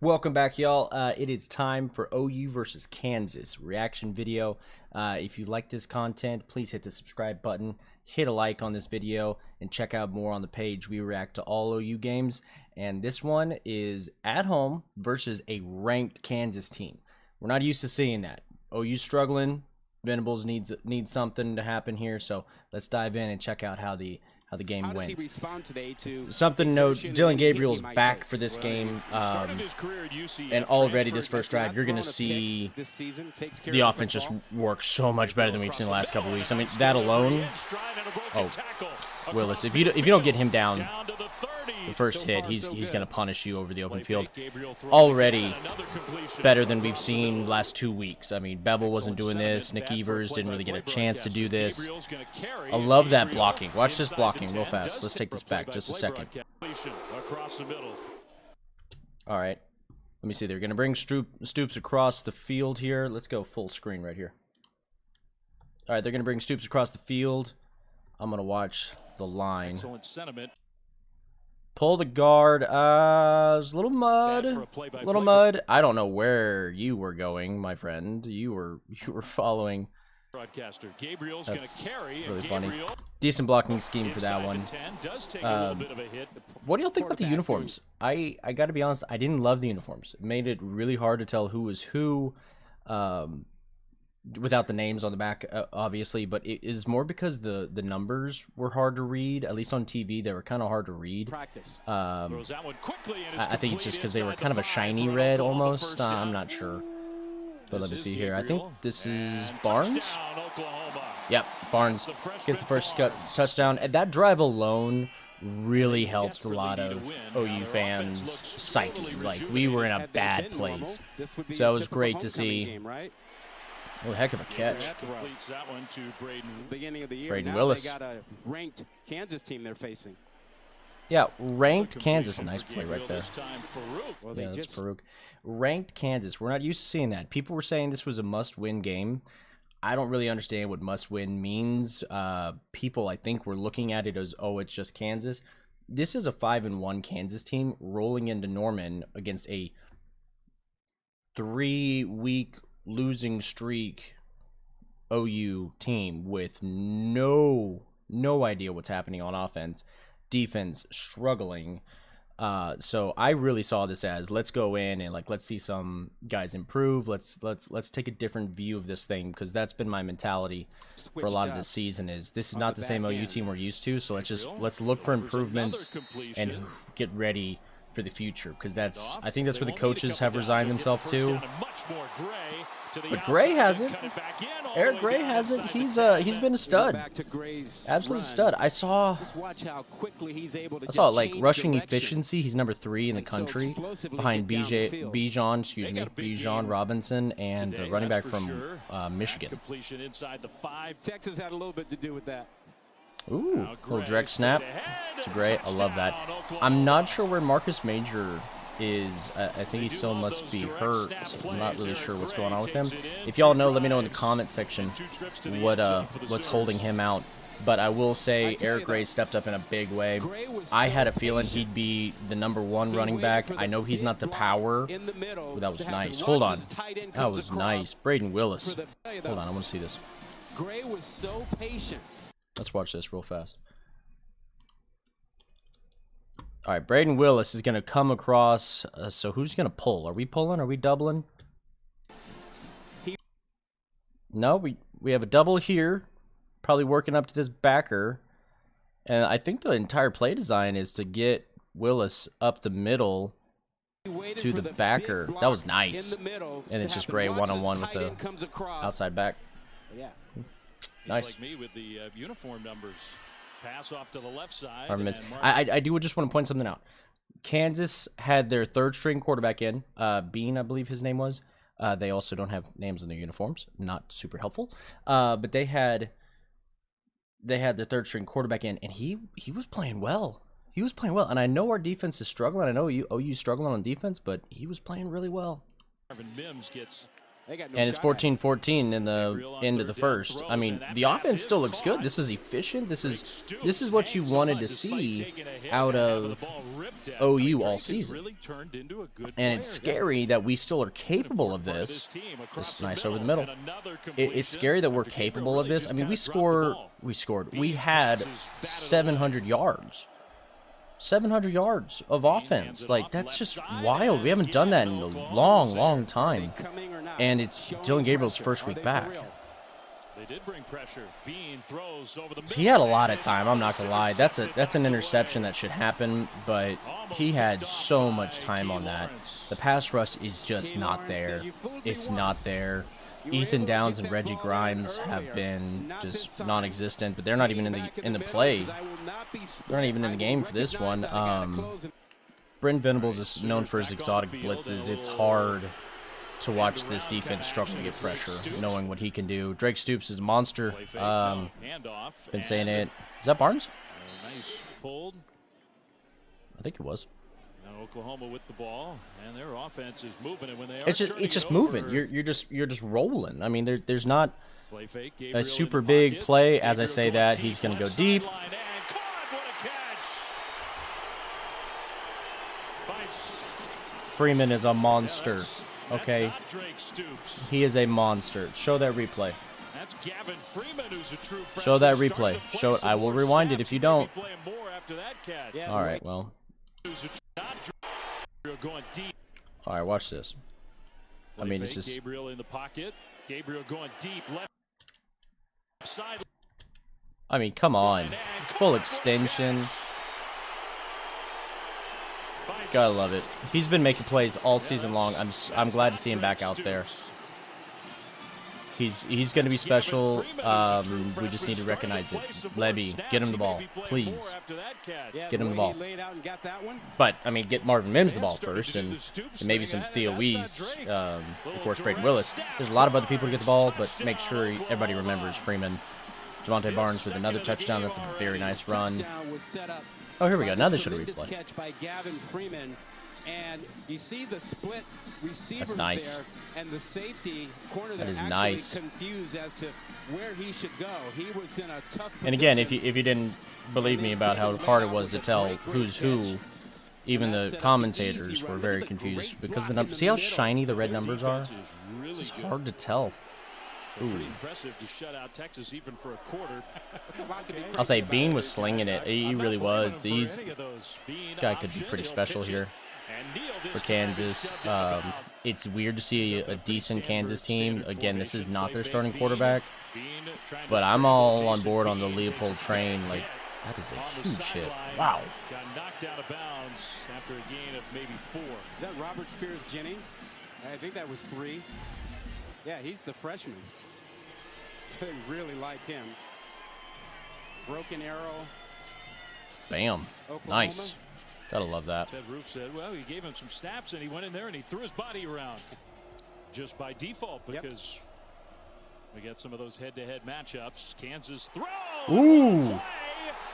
Welcome back, y'all. It is time for OU versus Kansas reaction video. If you like this content, please hit the subscribe button, hit a like on this video, and check out more on the page. We react to all OU games, and this one is at home versus a ranked Kansas team. We're not used to seeing that. OU struggling. Venables needs something to happen here, so let's dive in and check out how the game went. Something to note, Dylan Gabriel's back for this game, and already this first drive, you're going to see the offense just work so much better than we've seen the last couple of weeks. I mean, that alone, Willis, if you don't get him down the first hit, he's going to punish you over the open field. Already better than we've seen last 2 weeks. I mean, Bevel wasn't doing this. Nick Evers didn't really get a chance to do this. I love that blocking. Watch this blocking real fast. Let's take this back just a second. All right. Let me see. They're going to bring Stoops across the field here. Let's go full screen right here. All right, they're going to bring Stoops across the field. I'm going to watch the line. Excellent sentiment. Pull the guard. There's a little mud. Little mud. I don't know where you were going, my friend. You were following. Broadcaster Gabriel's That's gonna carry, really funny. Decent blocking scheme for that one. What do y'all think about the uniforms? I got to be honest. I didn't love the uniforms. It made it really hard to tell who was who. Without the names on the back, obviously, but it is more because the numbers were hard to read. At least on TV, they were kind of hard to read. I think it's just because they were kind of a shiny red almost. I'm not sure. But let me see here. I think this is Barnes. Yep, Barnes gets the first touchdown. And that drive alone really helped a lot of OU fans' psyche. Like, we were in a bad place. So it was great to see. Oh, heck of a catch. Braden Willis. They got a ranked Kansas team they're facing. Yeah, ranked Kansas. Nice play right there. Yeah, that's Farouk. Ranked Kansas. We're not used to seeing that. People were saying this was a must-win game. I don't really understand what must-win means. People, I think, were looking at it as, oh, it's just Kansas. This is a 5-1 Kansas team rolling into Norman against a 3-week losing streak OU team with no idea what's happening on offense, defense struggling. So I really saw this as, let's go in and let's see some guys improve. Let's take a different view of this thing, because that's been my mentality for a lot of this season. Is this is not the same OU team we're used to. So let's look for improvements and get ready for the future, because I think that's where the coaches have resigned themselves to. But Gray hasn't. Eric Gray hasn't. He's been a stud. Absolute stud. I saw like rushing efficiency. He's number 3 in the country behind Bijan Robinson and the running back from Michigan. Texas had a little bit to do with that. Ooh, little direct snap to Gray. I love that. I'm not sure where Marcus Major is. I think he still must be hurt. I'm not really sure what's going on with him. If y'all know, let me know in the comment section what's holding him out. But I will say Eric Gray stepped up in a big way. I had a feeling he'd be the #1 running back. I know he's not the power. Ooh, that was nice. Hold on. That was nice. Braden Willis. Hold on, I want to see this. Gray was so patient. Let's watch this real fast. All right, Braden Willis is going to come across. So who's going to pull? Are we pulling? Are we doubling? No, we have a double here. Probably working up to this backer. And I think the entire play design is to get Willis up the middle to the backer. That was nice. And it's just Gray one-on-one with the outside back. Yeah. Nice. Like me with the uniform numbers. Pass off to the left side. I do just want to point something out. Kansas had their 3rd string quarterback in, Bean, I believe his name was. They also don't have names on their uniforms. Not super helpful. But they had their 3rd string quarterback in, and he was playing well. He was playing well. And I know our defense is struggling. I know OU's struggling on defense, but he was playing really well. Marvin Mims gets And it's 14-14 in the end of the first. I mean, the offense still looks good. This is efficient. This is what you wanted to see out of OU all season. And it's scary that we still are capable of this. Just nice over the middle. It's scary that we're capable of this. I mean, we had 700 yards. 700 yards of offense. Like, that's just wild. We haven't done that in a long, long time. And it's Dylan Gabriel's first week back. So he had a lot of time, I'm not going to lie. That's an interception that should happen, but he had so much time on that. The pass rush is just not there. It's not there. Ethan Downs and Reggie Grimes have been just non-existent, but they're not even in the play. They're not even in the game for this one. Brent Venables is known for his exotic blitzes. It's hard to watch this defense struggle to get pressure, knowing what he can do. Drake Stoops is a monster. Been saying it. Is that Barnes? Nice pulled. I think it was. Oklahoma with the ball, and their offense is moving. And when they are it's just moving. You're just rolling. I mean, there's not a super big play. As I say that, he's going to go deep. Freeman is a monster. Okay, he is a monster. Show that replay. Show that replay. Show it. I will rewind it if you don't. All right. Well. All right, watch this. I mean, this is Gabriel in the pocket. Gabriel going deep left side. I mean, come on. Full extension. Gotta love it. He's been making plays all season long. I'm glad to see him back out there. He's going to be special. We just need to recognize it. Levy, get him the ball, please. Get him the ball. But, I mean, get Marvin Mims the ball first, and maybe some Theo Wees, of course, Brayden Willis. There's a lot of other people to get the ball, but make sure everybody remembers Freeman. Javonte Barnes with another touchdown. That's a very nice run. Oh, here we go. Now they should have replayed. And you see the split receivers. That's nice. There, and the safety corner that is actually nice. Confused as to where he should go. He was in a tough position. And again, if you didn't believe me about how hard it was to tell who's who, even the commentators were very confused because the numbers. See how shiny the red numbers are? It's just hard to tell. Ooh. Impressive to shut out Texas even for a quarter. I'll say Bean was slinging it. He really was. These guy could be pretty special here for Kansas. It's weird to see a decent Kansas team. Again, this is not their starting quarterback, but I'm all on board on the Leopold train. Like, that is a huge hit. Wow. Got knocked out of bounds after a gain of maybe 4. Is that Robert Spears-Jennings? I think that was 3. Yeah, he's the freshman. They really like him. Broken arrow. Bam. Oklahoma. Nice. Gotta love that. Ted Roof said, well, he gave him some snaps, and he went in there and he threw his body around. Just by default, because we got some of those head-to-head matchups. Kansas throw. Ooh.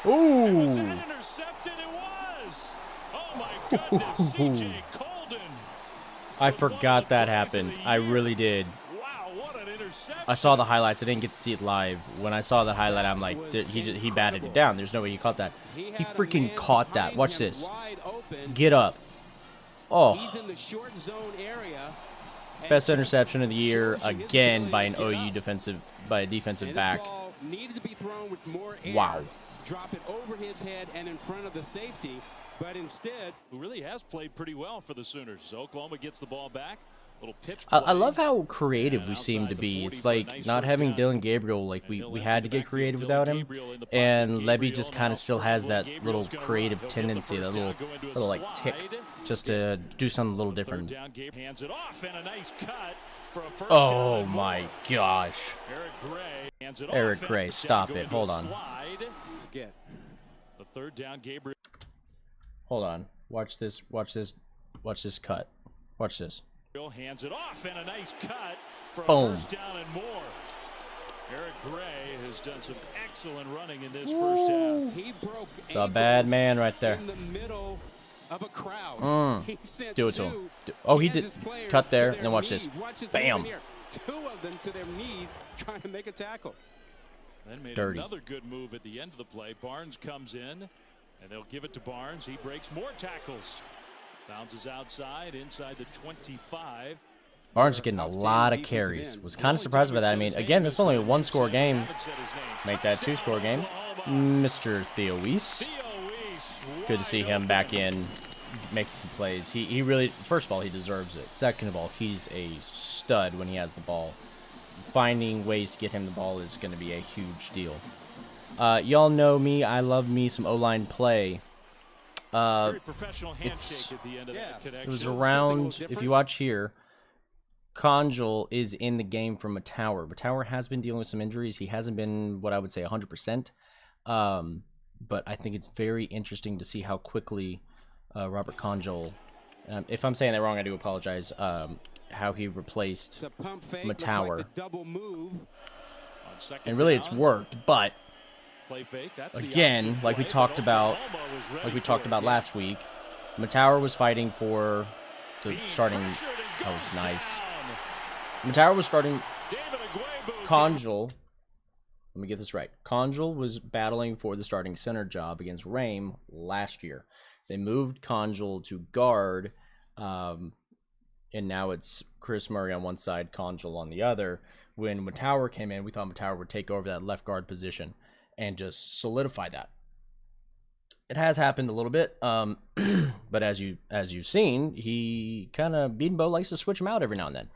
Ooh. Was that intercepted? It was. Oh, my goodness. C.J. Colden. I forgot that happened. I really did. I saw the highlights. I didn't get to see it live. When I saw the highlight, I'm like, he batted it down. There's no way he caught that. He freaking caught that. Watch this. Get up. Oh. Best interception of the year again by an OU defensive back. Wow. Drop it over his head and in front of the safety, but instead, who really has played pretty well for the Sooners. Oklahoma gets the ball back. Little pitch I love how creative we seem to be. It's like not having Dylan Gabriel, like we had to get creative without him, and Levy just kind of still has that little creative tendency, that little like tick, just to do something a little different. Oh my gosh. Eric Gray, stop it. Hold on. Hold on. Watch this cut. Watch this. Hands it off and a nice cut for a boom. First down and more. Eric Gray has done some excellent running in this first half. He broke it's a bad man right there. In the middle of a crowd. Do it to him. Oh, he did cut there, and then watch this. Bam. two of them to their knees trying to make a tackle. Then made Dirty. another good move at the end of the play. Barnes comes in, and they'll give it to Barnes. He breaks more tackles. Bounces outside, inside the 25. Barnes is getting a lot of carries. Was kind of surprised by that. I mean, again, this is only a one-score game. Make that two-score game. Mr. Theo Weiss. Good to see him back in, making some plays. He really, first of all, he deserves it. Second of all, he's a stud when he has the ball. Finding ways to get him the ball is going to be a huge deal. Y'all know me. I love me some O-line play. Very professional handshake at the end of that connection. It was around, if you watch here, Conjul is in the game from Matower. Matower has been dealing with some injuries. He hasn't been what I would say 100%. But I think it's very interesting to see how quickly Robert Conjul, if I'm saying that wrong, I do apologize, how he replaced Matower. And really it's worked, but again, like we talked about last week, Matower was fighting for the starting. That was nice. Matower was starting. Conjul. Let me get this right. Conjul was battling for the starting center job against Rame last year. They moved Conjul to guard, and now it's Chris Murray on one side, Conjul on the other. When Matower came in, we thought Matower would take over that left guard position and just solidify that. It has happened a little bit, but as you've seen, he kind of Beanbo likes to switch him out every now and then,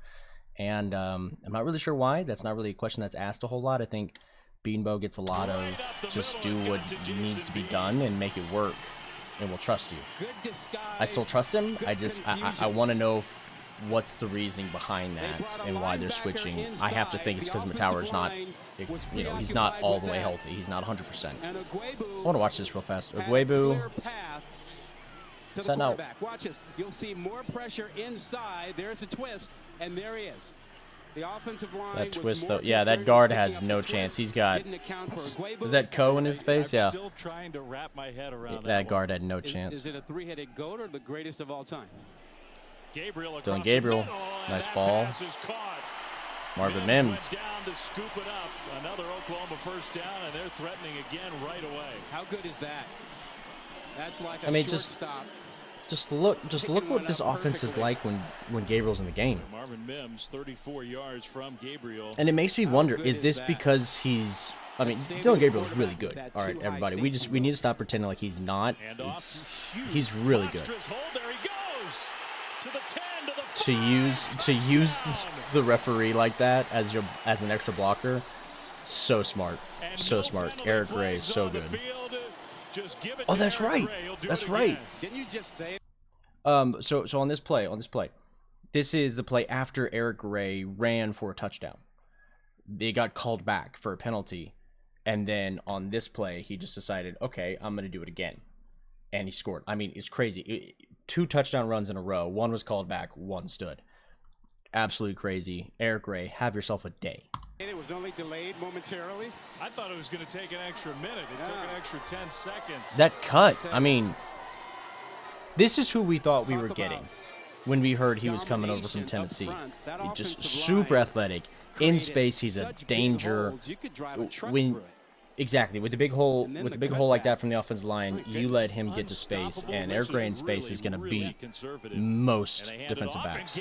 and I'm not really sure why. That's not really a question that's asked a whole lot. I think Beanbo gets a lot of just do what needs to be done and make it work, and will trust you. I still trust him. I want to know what's the reasoning behind that and why they're switching. I have to think it's because Matower's not, he's not all the way healthy. He's not 100%. I want to watch this real fast. Ogwebu. Is that now? Watch this. You'll see more pressure inside. There's a twist, and there he is. The offensive line. That twist, though. Yeah, that guard has no chance. He's got. Is that Co in his face? Yeah. Still trying to wrap my head around that guard had no chance. Is it a three-headed goat or the greatest of all time? Dylan Gabriel, nice ball. Marvin Mims. Down to scoop it up. Another Oklahoma first down, and they're threatening again right away. How good is that? That's like a just look what this offense is like when Gabriel's in the game. Marvin Mims, 34 yards from Gabriel. And it makes me wonder: is this because he's? I mean, Dylan Gabriel's really good. All right, everybody, we need to stop pretending like he's not. He's really good. To use the referee like that as an extra blocker, so smart, so smart. Eric Ray, so good. Oh, that's right. That's right. Didn't you just say? So on this play, this is the play after Eric Ray ran for a touchdown. They got called back for a penalty, and then on this play, he just decided, okay, I'm gonna do it again, and he scored. I mean, it's crazy. 2 touchdown runs in a row. One was called back, one stood. Absolutely crazy. Eric Ray, have yourself a day. It was only delayed momentarily. I thought it was going to take an extra minute. It took an extra 10 seconds. That cut, I mean, this is who we thought we were getting when we heard he was coming over from Tennessee. Just super athletic. In space, he's a danger. Exactly, with the big hole like that from the offensive line, you let him get to space, and Eric Ray in space is going to beat most defensive backs.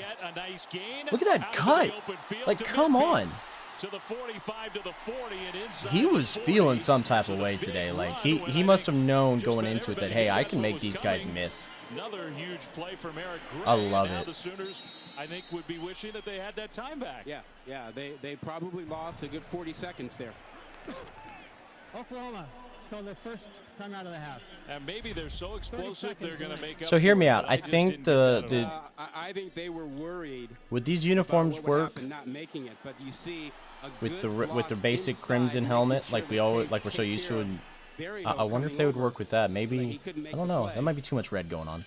Look at that cut! Like, come on! He was feeling some type of way today. Like, he must have known going into it that, hey, I can make these guys miss. Another huge play from Eric Gray. I love it. The Sooners, I think, would be wishing that they had that time back. Yeah, they probably lost a good 40 seconds there. Oklahoma, it's called their first time out of the half. And maybe they're so explosive they're going to make up. So hear me out. I think I think they were worried. Would these uniforms work not making it, but you see with the basic crimson helmet like we're so used to? And I wonder if they would work with that. Maybe, I don't know. That might be too much red going on.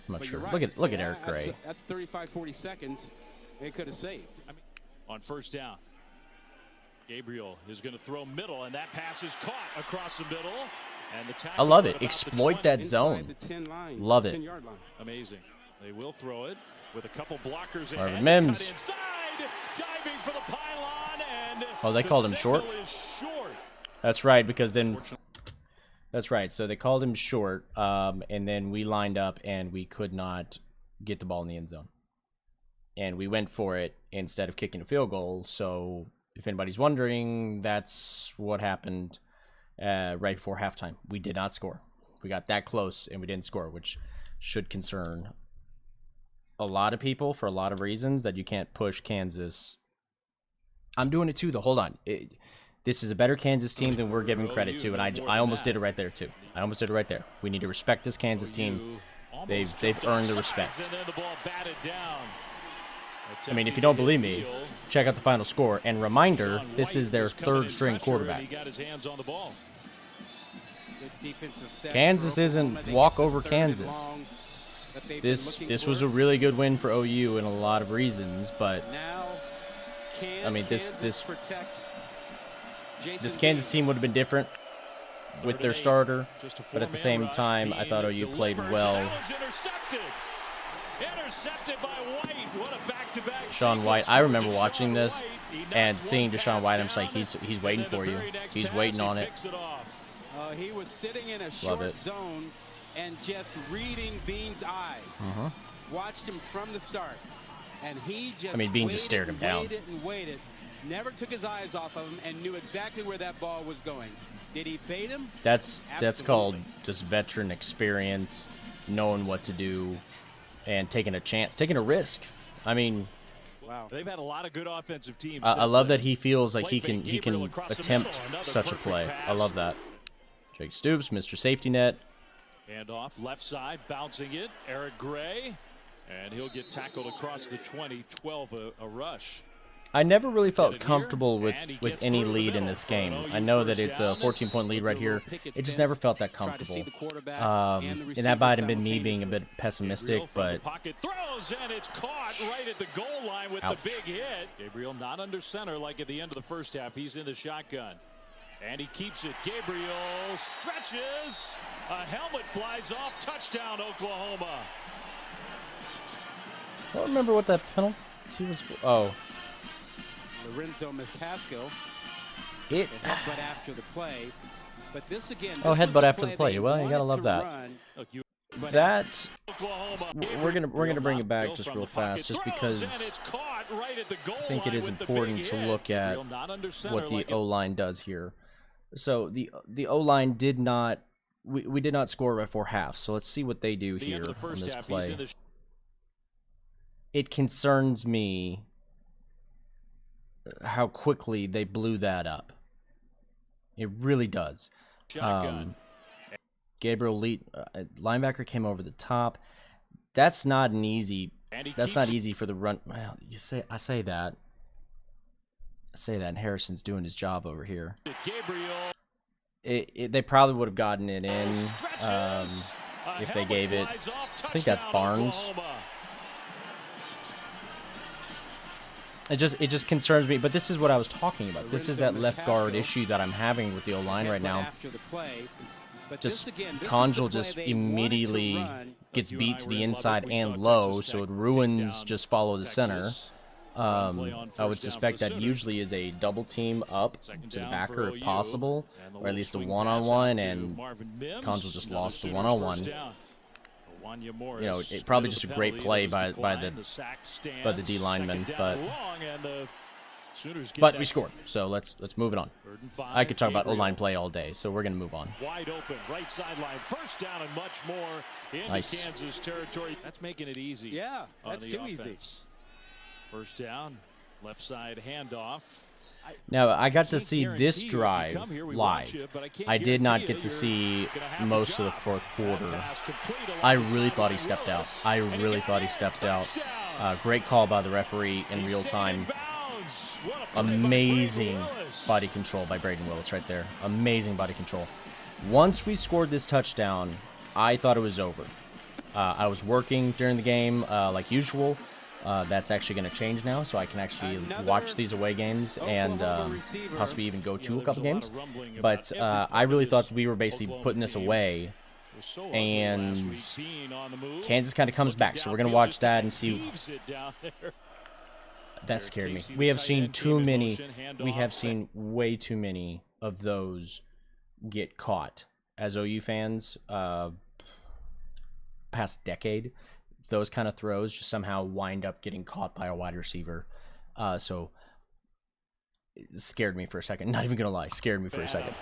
I'm not sure. Look at Eric Gray. That's 35-40 seconds. They could have saved. On first down. Gabriel is going to throw middle, and that pass is caught across the middle. And the I love it. Exploit that zone. Love it. Amazing. They will throw it with a couple blockers. Marvin Mims. diving for the pylon, and oh, they called him short? That's right, because then... That's right, so they called him short, and then we lined up, and we could not get the ball in the end zone. And we went for it instead of kicking a field goal, so if anybody's wondering, that's what happened right before halftime. We did not score. We got that close, and we didn't score, which should concern a lot of people for a lot of reasons, that you can't push Kansas. I'm doing it too, though. Hold on. This is a better Kansas team than we're giving credit to, and I almost did it right there, too. I almost did it right there. We need to respect this Kansas team. They've earned the respect. I mean, if you don't believe me, check out the final score. And reminder, this is their third-string quarterback. Kansas isn't walk over Kansas. This was a really good win for OU in a lot of reasons, but I mean, this Kansas team would have been different with their starter, but at the same time, I thought OU played well. Intercepted by White. What a back-to-back. Deshaun White. I remember watching this and seeing Deshaun White. I'm just like, he's waiting for you. He's waiting on it. He was sitting in a short zone and just reading Bean's eyes. Watched him from the start, and he just. I mean, Bean just stared him down. Waited and waited. Never took his eyes off of him and knew exactly where that ball was going. Did he bait him? That's called just veteran experience, knowing what to do. And taking a chance, taking a risk. I mean, wow. They've had a lot of good offensive teams. I love that he feels like he can attempt such a play. I love that. Jake Stoops, Mr. Safety Net. And off left side, bouncing it. Eric Gray, and he'll get tackled across the 20. 12 a rush. I never really felt comfortable with any lead in this game. I know that it's a 14-point lead right here. It just never felt that comfortable. And that might have been me being a bit pessimistic, but throws, and it's caught right at the goal line with the big hit. Gabriel not under center like at the end of the first half. He's in the shotgun, and he keeps it. Gabriel stretches. A helmet flies off. Touchdown, Oklahoma. I don't remember what that penalty was for. Oh. Lorenzo McCaskill. Headbutt after the play, but this again. Oh, headbutt after the play. Well, you gotta love that. That we're gonna bring it back just real fast, just because I think it is important to look at what the O-line does here. So the O-line did not. We did not score before half. So let's see what they do here on this play. It concerns me how quickly they blew that up. It really does. Gabriel Lee, linebacker, came over the top. That's not an easy. That's not easy for the run. Well, I say that. And Harrison's doing his job over here. They probably would have gotten it in if they gave it. I think that's Barnes. It just concerns me, but this is what I was talking about. This is that left guard issue that I'm having with the O-line right now. Just Conjal just immediately gets beat to the inside and low, so it ruins just follow the center. I would suspect that usually is a double team up to the backer if possible, or at least a one-on-one, and Conjal just lost the one-on-one. You know, it probably just a great play by the D lineman, but we scored. So let's move it on. I could talk about O-line play all day, so we're gonna move on. Wide open right sideline, first down and much more into Kansas territory. That's making it easy. Yeah, that's too easy. First down, left side handoff. Now, I got to see this drive live. I did not get to see most of the fourth quarter. I really thought he stepped out. Great call by the referee in real time. Amazing body control by Braden Willis right there. Amazing body control. Once we scored this touchdown, I thought it was over. I was working during the game like usual. That's actually going to change now, so I can actually watch these away games and possibly even go to a couple games. But I really thought we were basically putting this away, and Kansas kind of comes back. So we're going to watch that and see. That scared me. We have seen too many. We have seen way too many of those get caught as OU fans. Past decade, those kind of throws just somehow wind up getting caught by a wide receiver. So it scared me for a second. Not even gonna lie, scared me for a second.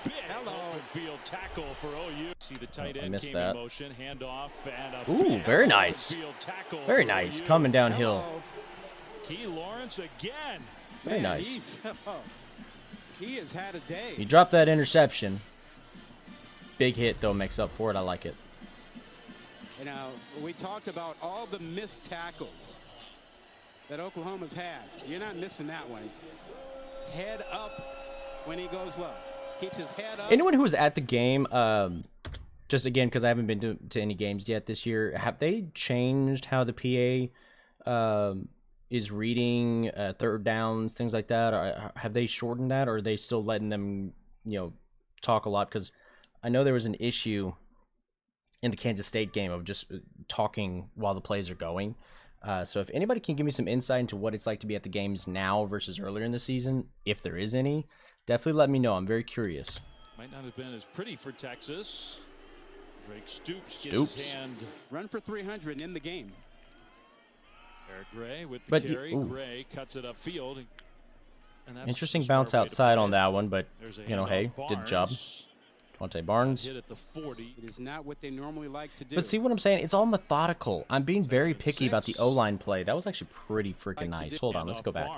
Field tackle for OU. See the tight end missed came that. in motion, handoff, and Ooh, very nice. Very nice. Coming downhill. Key Lawrence again. Very nice. He has had a day. He dropped that interception. Big hit though, makes up for it. I like it. You know, we talked about all the missed tackles that Oklahoma's had. You're not missing that one. Head up when he goes low. Keeps his head up. Anyone who was at the game, just again, because I haven't been to any games yet this year, have they changed how the PA is reading third downs, things like that? Or have they shortened that, or are they still letting them, talk a lot? Because I know there was an issue in the Kansas State game of just talking while the plays are going. So if anybody can give me some insight into what it's like to be at the games now versus earlier in the season, if there is any, definitely let me know. I'm very curious. Might not have been as pretty for Texas. Drake Stoops gets his hand. Run for 300 in the game. Eric Gray with the carry. Gray cuts it upfield. Interesting bounce outside on that one, but, hey, did the job. Devontae Barnes. Hit at the 40. It is not what they normally like to do. But see what I'm saying? It's all methodical. I'm being very picky about the O-line play. That was actually pretty freaking nice. Hold on, let's go back.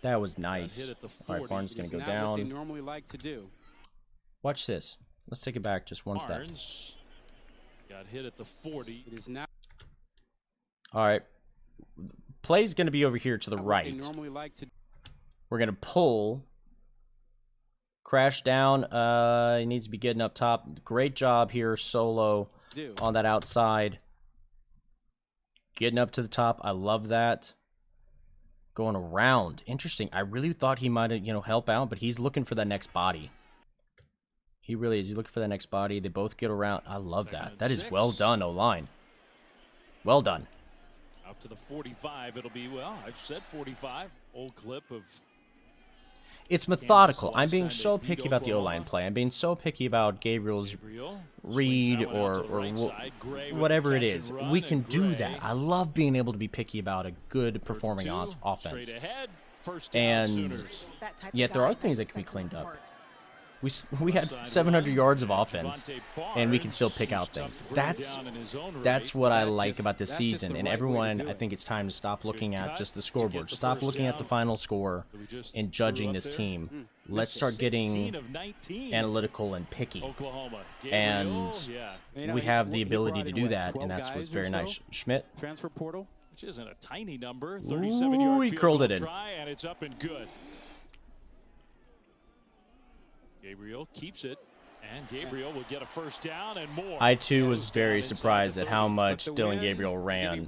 That was nice. All right, Barnes is going to go down. What they normally like to do. Watch this. Let's take it back just one step. Got hit at the 40. It is not. All right. Play's going to be over here to the right. We're going to pull. Crash down. He needs to be getting up top. Great job here, Solo, on that outside. Getting up to the top. I love that. Going around. Interesting. I really thought he might have, help out, but he's looking for that next body. He really is. He's looking for that next body. They both get around. I love that. That is well done, O-line. Well done. Out to the 45. It'll be, I've said 45. Old clip of... It's methodical. I'm being so picky about the O-line play. I'm being so picky about Gabriel's read or whatever it is. We can do that. I love being able to be picky about a good performing offense. And yet there are things that can be cleaned up. We had 700 yards of offense, and we can still pick out things. That's what I like about this season. And everyone, I think it's time to stop looking at just the scoreboard. Stop looking at the final score and judging this team. Let's start getting analytical and picky. And we have the ability to do that, and that's what's very nice. Schmidt. Transfer portal. Which isn't a tiny number. 37-yard he curled it in. Try, and it's up and good. Gabriel keeps it, and Gabriel will get a first down and more. I, too, was very surprised at how much Dylan Gabriel ran,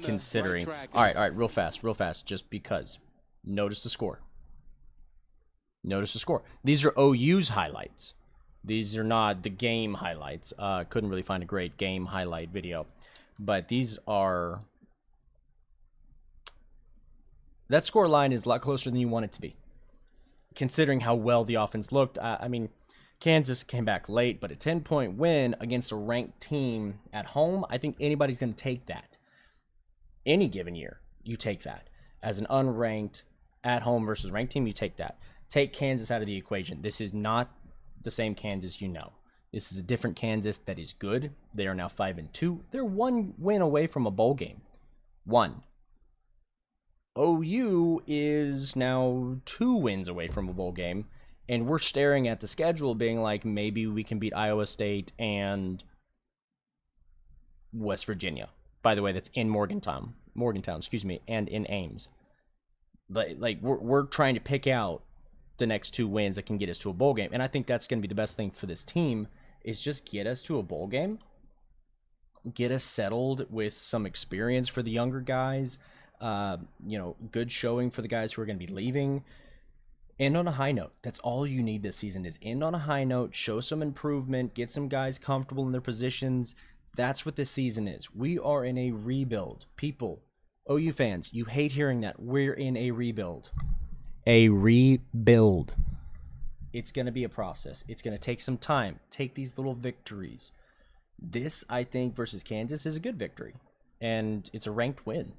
considering. All right, real fast, just because. Notice the score. Notice the score. These are OU's highlights. These are not the game highlights. Couldn't really find a great game highlight video. But these are... That score line is a lot closer than you want it to be, considering how well the offense looked. I mean, Kansas came back late, but a 10-point win against a ranked team at home, I think anybody's going to take that. Any given year, you take that. As an unranked, at-home versus ranked team, you take that. Take Kansas out of the equation. This is not the same Kansas you know. This is a different Kansas that is good. They are now 5-2. They're one win away from a bowl game. One. OU is now 2 wins away from a bowl game, and we're staring at the schedule being like, maybe we can beat Iowa State and West Virginia. By the way, that's in Morgantown, and in Ames. Like we're trying to pick out the next 2 wins that can get us to a bowl game, and I think that's going to be the best thing for this team is just get us to a bowl game, get us settled with some experience for the younger guys. Good showing for the guys who are going to be leaving. End on a high note. That's all you need this season is end on a high note, show some improvement, get some guys comfortable in their positions. That's what this season is. We are in a rebuild. People, OU fans, you hate hearing that. We're in a rebuild. A rebuild. It's going to be a process. It's going to take some time. Take these little victories. This, I think, versus Kansas is a good victory. And it's a ranked win.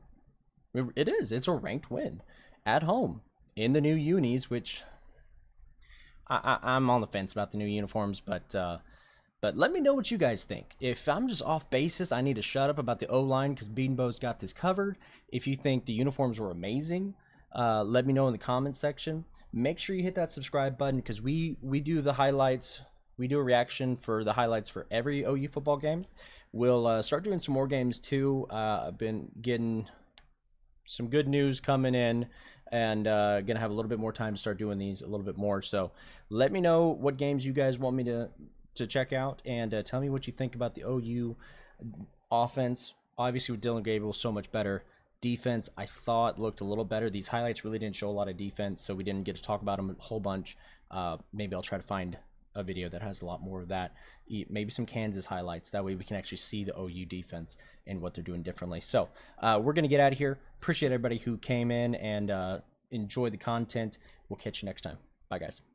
It is. It's a ranked win. At home. In the new unis, which I'm on the fence about the new uniforms, but let me know what you guys think. If I'm just off basis, I need to shut up about the O-line because Beanbo's got this covered. If you think the uniforms were amazing, let me know in the comments section. Make sure you hit that subscribe button because we do the highlights. We do a reaction for the highlights for every OU football game. We'll start doing some more games too. I've been getting some good news coming in, and gonna have a little bit more time to start doing these a little bit more. So let me know what games you guys want me to check out, and tell me what you think about the OU offense. Obviously with Dylan Gabriel, so much better. Defense, I thought looked a little better. These highlights really didn't show a lot of defense, so we didn't get to talk about them a whole bunch. Maybe I'll try to find a video that has a lot more of that. Maybe some Kansas highlights. That way we can actually see the OU defense and what they're doing differently. So we're going to get out of here. Appreciate everybody who came in and enjoy the content. We'll catch you next time. Bye, guys.